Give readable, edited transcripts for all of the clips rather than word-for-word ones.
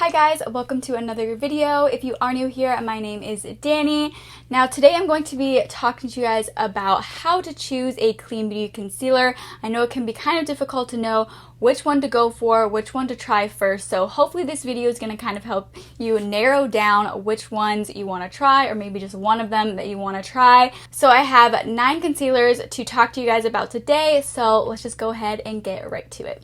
Hi guys, welcome to another video. If you are new here, my name is Danny. Now today I'm going to be talking to you guys about how to choose a clean beauty concealer. I know it can be kind of difficult to know which one to go for, which one to try first, so hopefully this video is going to kind of help you narrow down which ones you want to try, or maybe just one of them that you want to try. So I have 9 concealers to talk to you guys about today, so let's just go ahead and get right to it.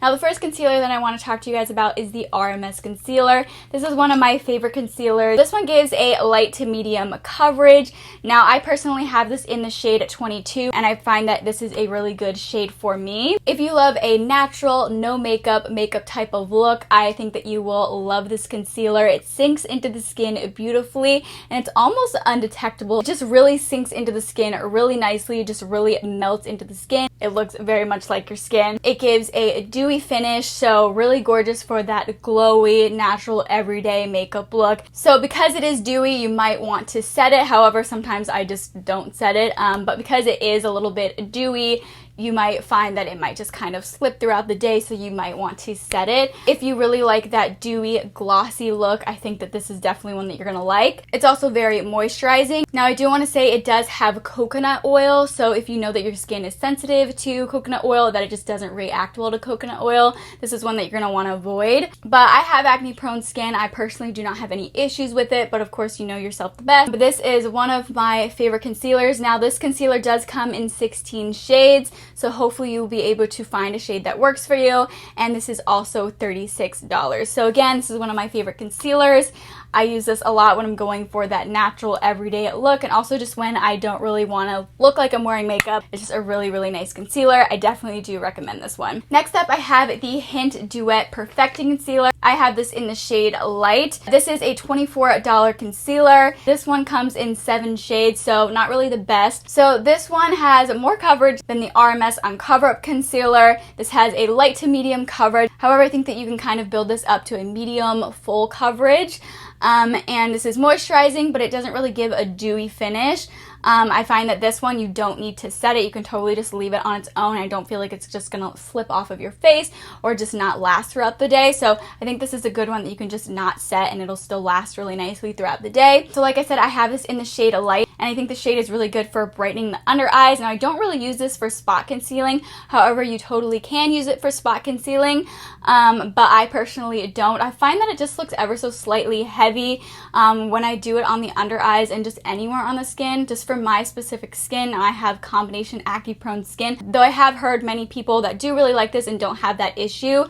Now the first concealer that I want to talk to you guys about is the RMS Concealer. This is one of my favorite concealers. This one gives a light to medium coverage. Now I personally have this in the shade 22 and I find that this is a really good shade for me. If you love a natural, no makeup type of look, I think that you will love this concealer. It sinks into the skin beautifully and it's almost undetectable. It just really sinks into the skin really nicely, just really melts into the skin. It looks very much like your skin. It gives a dewy finish, so really gorgeous for that glowy, natural, everyday makeup look. So because it is dewy, you might want to set it. However, sometimes I just don't set it, but because it is a little bit dewy, you might find that it might just kind of slip throughout the day, so you might want to set it. If you really like that dewy, glossy look, I think that this is definitely one that you're gonna like. It's also very moisturizing. Now I do want to say it does have coconut oil, so if you know that your skin is sensitive to coconut oil, that it just doesn't react well to coconut oil, this is one that you're gonna want to avoid. But I have acne prone skin. I personally do not have any issues with it, but of course you know yourself the best. But this is one of my favorite concealers. Now this concealer does come in 16 shades, so hopefully you'll be able to find a shade that works for you, and this is also $36. So again, this is one of my favorite concealers. I use this a lot when I'm going for that natural everyday look, and also just when I don't really want to look like I'm wearing makeup. It's just a really, really nice concealer. I definitely do recommend this one. Next up, I have the Hynt Duet Perfecting Concealer. I have this in the shade Light. This is a $24 concealer. This one comes in 7 shades, so not really the best. So this one has more coverage than the RMS Cover Up Concealer. This has a light to medium coverage. However, I think that you can kind of build this up to a medium full coverage. And this is moisturizing, but it doesn't really give a dewy finish. I find that this one, you don't need to set it. You can totally just leave it on its own. I don't feel like it's just gonna slip off of your face or just not last throughout the day. So I think this is a good one that you can just not set and it'll still last really nicely throughout the day. So like I said, I have this in the shade Light, and I think the shade is really good for brightening the under eyes. Now I don't really use this for spot concealing. However, you totally can use it for spot concealing, but I personally don't. I find that it just looks ever so slightly heavy when I do it on the under eyes and just anywhere on the skin. Just for my specific skin, I have combination acne prone skin, though I have heard many people that do really like this and don't have that issue.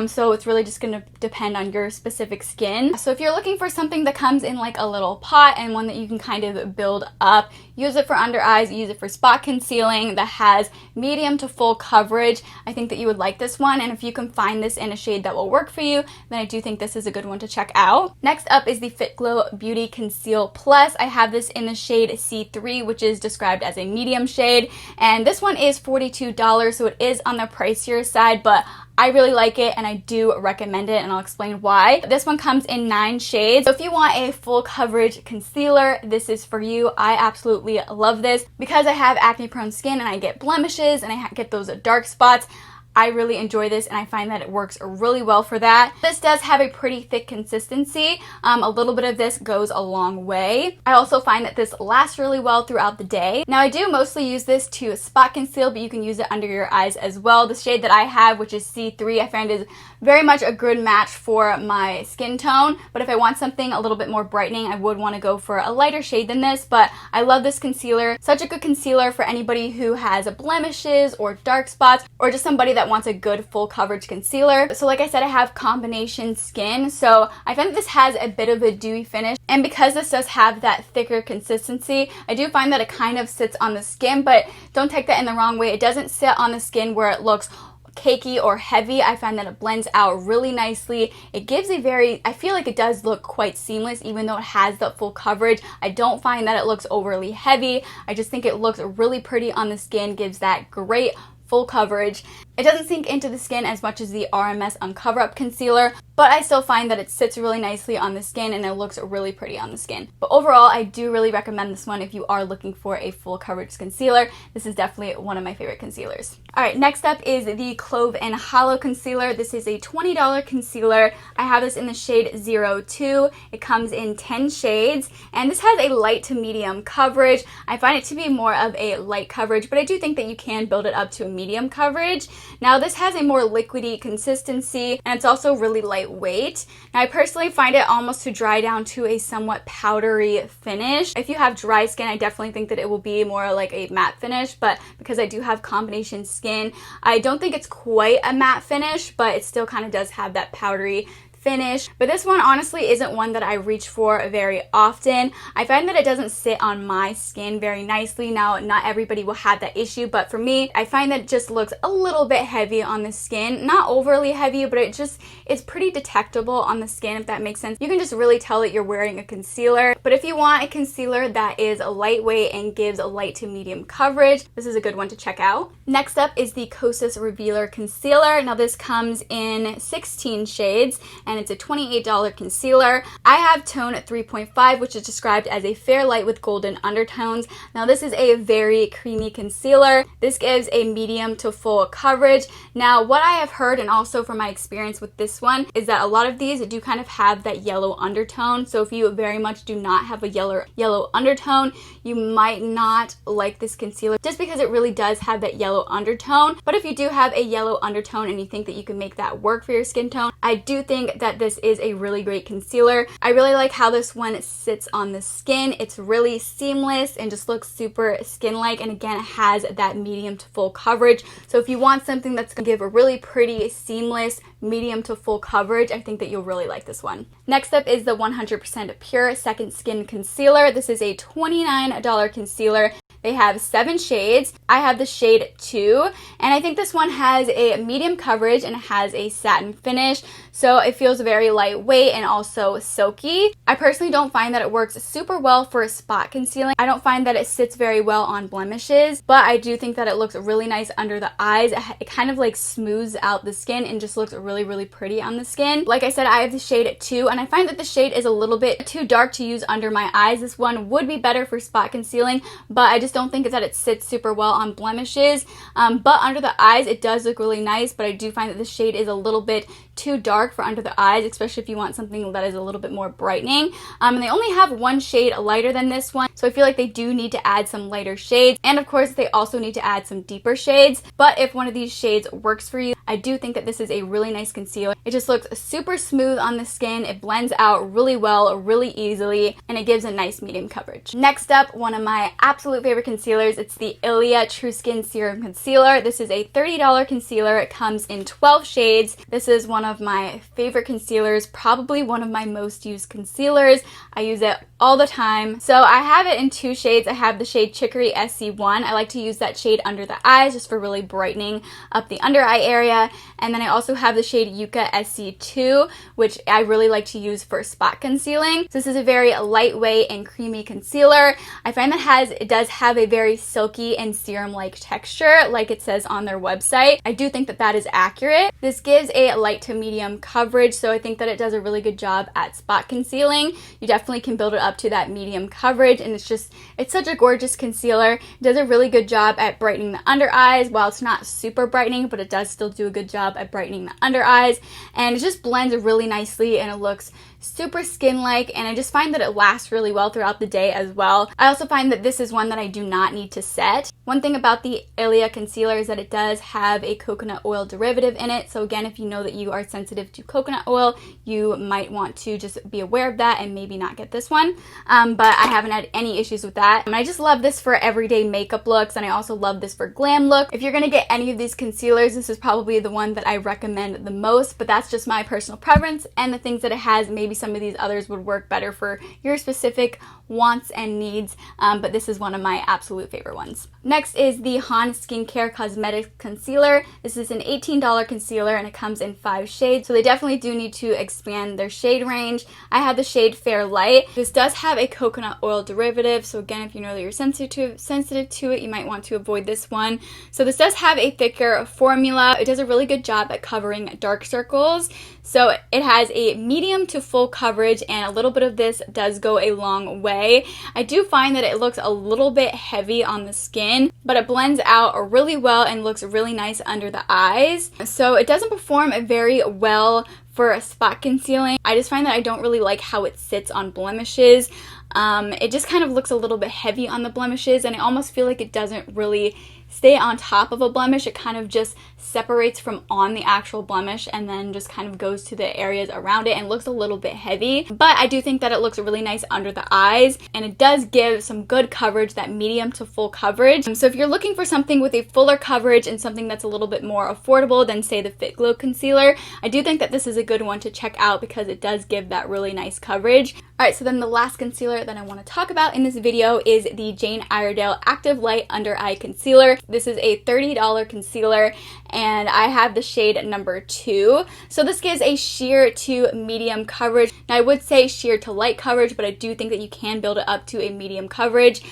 So it's really just going to depend on your specific skin. So if you're looking for something that comes in like a little pot and one that you can kind of build up, use it for under eyes, use it for spot concealing, that has medium to full coverage, I think that you would like this one. And if you can find this in a shade that will work for you, then I do think this is a good one to check out. Next up is the Fitglow Beauty Conceal Plus. I have this in the shade C3, which is described as a medium shade, and this one is $42, so it is on the pricier side, but I really like it and I do recommend it, and I'll explain why. This one comes in 9 shades. So if you want a full coverage concealer, this is for you. I absolutely love this because I have acne prone skin and I get blemishes and I get those dark spots. I really enjoy this and I find that it works really well for that. This does have a pretty thick consistency. A little bit of this goes a long way. I also find that this lasts really well throughout the day. Now I do mostly use this to spot conceal, but you can use it under your eyes as well. The shade that I have, which is C3, I find is very much a good match for my skin tone, but if I want something a little bit more brightening, I would want to go for a lighter shade than this. But I love this concealer. Such a good concealer for anybody who has blemishes or dark spots, or just somebody that wants a good full coverage concealer. So like I said, I have combination skin, so I find that this has a bit of a dewy finish, and because this does have that thicker consistency, I do find that it kind of sits on the skin, but don't take that in the wrong way. It doesn't sit on the skin where it looks cakey or heavy. I find that it blends out really nicely. It gives a very, I feel like it does look quite seamless even though it has the full coverage. I don't find that it looks overly heavy. I just think it looks really pretty on the skin, gives that great full coverage. It doesn't sink into the skin as much as the RMS Uncover Up Concealer, but I still find that it sits really nicely on the skin and it looks really pretty on the skin. But overall, I do really recommend this one if you are looking for a full coverage concealer. This is definitely one of my favorite concealers. Alright, next up is the Clove Hallow Concealer. This is a $20 concealer. I have this in the shade 02. It comes in 10 shades, and this has a light to medium coverage. I find it to be more of a light coverage, but I do think that you can build it up to a medium coverage. Now, this has a more liquidy consistency, and it's also really lightweight. Now, I personally find it almost to dry down to a somewhat powdery finish. If you have dry skin, I definitely think that it will be more like a matte finish, but because I do have combination skin, I don't think it's quite a matte finish, but it still kind of does have that powdery finish. But this one honestly isn't one that I reach for very often. I find that it doesn't sit on my skin very nicely. Now, not everybody will have that issue, but for me, I find that it just looks a little bit heavy on the skin. Not overly heavy, but it's pretty detectable on the skin, if that makes sense. You can just really tell that you're wearing a concealer. But if you want a concealer that is lightweight and gives a light to medium coverage, this is a good one to check out. Next up is the Kosas Revealer Concealer. Now, this comes in 16 shades, and it's a $28 concealer. I have tone 3.5, which is described as a fair light with golden undertones. Now, this is a very creamy concealer. This gives a medium to full coverage. Now, what I have heard, and also from my experience with this one, is that a lot of these do kind of have that yellow undertone. So if you very much do not have a yellow undertone, you might not like this concealer just because it really does have that yellow undertone. But if you do have a yellow undertone and you think that you can make that work for your skin tone, I do think that this is a really great concealer. I really like how this one sits on the skin. It's really seamless and just looks super skin-like, and again, it has that medium to full coverage. So if you want something that's going to give a really pretty, seamless, medium to full coverage, I think that you'll really like this one. Next up is the 100% Pure Second Skin Concealer. This is a $29 concealer. They have 7 shades. I have the shade 2, and I think this one has a medium coverage and it has a satin finish, so it feels very lightweight and also silky. I personally don't find that it works super well for spot concealing. I don't find that it sits very well on blemishes, but I do think that it looks really nice under the eyes. It kind of like smooths out the skin and just looks really, really pretty on the skin. Like I said, I have the shade 2, and I find that the shade is a little bit too dark to use under my eyes. This one would be better for spot concealing, but I just don't think that it sits super well on blemishes. But under the eyes, it does look really nice, but I do find that the shade is a little bit too dark for under the eyes, especially if you want something that is a little bit more brightening. And they only have 1 shade lighter than this one, so I feel like they do need to add some lighter shades, and of course they also need to add some deeper shades. But if one of these shades works for you, I do think that this is a really nice concealer. It just looks super smooth on the skin. It blends out really well, really easily, and it gives a nice medium coverage. Next up, one of my absolute favorite concealers, it's the Ilia True Skin Serum Concealer. This is a $30 concealer. It comes in 12 shades. This is one of my favorite concealers, probably one of my most used concealers. I use it all the time. So I have it in 2 shades. I have the shade Chicory SC1. I like to use that shade under the eyes just for really brightening up the under eye area. And then I also have the shade Yucca SC2, which I really like to use for spot concealing. So this is a very lightweight and creamy concealer. I find that it does have a very silky and serum-like texture, like it says on their website. I do think that that is accurate. This gives a light to medium coverage, so I think that it does a really good job at spot concealing. You definitely can build it up to that medium coverage, and it's such a gorgeous concealer. It does a really good job at brightening the under eyes. While it's not super brightening, but it does still do a good job at brightening the under eyes, and it just blends really nicely, and it looks super skin-like, and I just find that it lasts really well throughout the day as well. I also find that this is one that I do not need to set. One thing about the Ilia concealer is that it does have a coconut oil derivative in it, so again, if you know that you are sensitive to coconut oil, you might want to just be aware of that and maybe not get this one, but I haven't had any issues with that. And I just love this for everyday makeup looks, and I also love this for glam look. If you're gonna get any of these concealers, this is probably the one that I recommend the most, but that's just my personal preference and the things that it has. Maybe some of these others would work better for your specific wants and needs, but this is one of my absolute favorite ones. Next is the Han Skincare Cosmetic Concealer. This is an $18 concealer and it comes in 5 shades, so they definitely do need to expand their shade range. I have the shade Fair Light. This does have a coconut oil derivative, so again, if you know that you're sensitive to it, you might want to avoid this one. So this does have a thicker formula. It does a really good job at covering dark circles. So it has a medium to full coverage, and a little bit of this does go a long way. I do find that it looks a little bit heavy on the skin, but it blends out really well and looks really nice under the eyes. So it doesn't perform very well for spot concealing. I just find that I don't really like how it sits on blemishes. It just kind of looks a little bit heavy on the blemishes, and I almost feel like it doesn't really stay on top of a blemish. It kind of just separates from on the actual blemish and then just kind of goes to the areas around it and looks a little bit heavy. But I do think that it looks really nice under the eyes, and it does give some good coverage, that medium to full coverage. So if you're looking for something with a fuller coverage and something that's a little bit more affordable than, say, the Fitglow concealer, I do think that this is a good one to check out because it does give that really nice coverage. Alright, so then the last concealer that I want to talk about in this video is the Jane Iredale Active Light Under Eye Concealer. This is a $30 concealer, and I have the shade number 2. So this gives a sheer to medium coverage. Now I would say sheer to light coverage, but I do think that you can build it up to a medium coverage.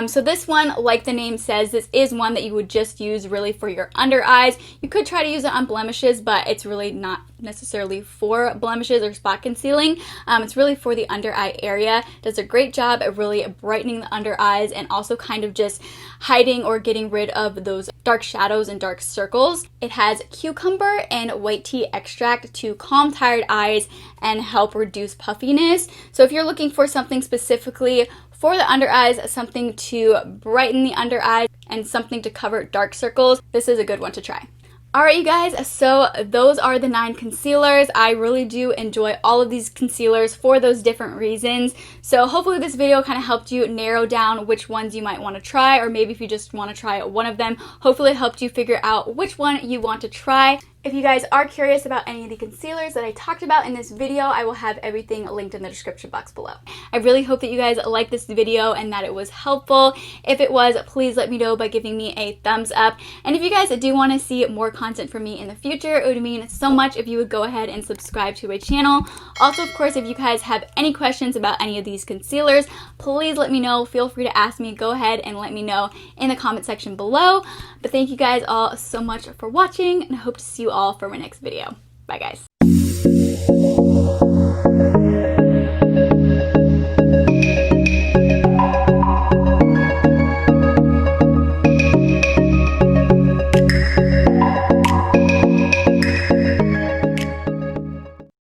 So this one, like the name says, this is one that you would just use really for your under eyes. You could try to use it on blemishes, but it's really not necessarily for blemishes or spot concealing. It's really for the under eye area. It does a great job at really brightening the under eyes and also kind of just hiding or getting rid of those dark shadows and dark circles. It has cucumber and white tea extract to calm tired eyes and help reduce puffiness. So if you're looking for something specifically for the under eyes, something to brighten the under eyes and something to cover dark circles, this is a good one to try. Alright you guys, so those are the 9 concealers. I really do enjoy all of these concealers for those different reasons. So hopefully this video kind of helped you narrow down which ones you might want to try, or maybe if you just want to try one of them, hopefully it helped you figure out which one you want to try. If you guys are curious about any of the concealers that I talked about in this video, I will have everything linked in the description box below. I really hope that you guys liked this video and that it was helpful. If it was, please let me know by giving me a thumbs up. And if you guys do want to see more content from me in the future, it would mean so much if you would go ahead and subscribe to my channel. Also, of course, if you guys have any questions about any of these concealers, please let me know. Feel free to ask me. Go ahead and let me know in the comment section below. But thank you guys all so much for watching, and I hope to see you all for my next video. Bye guys.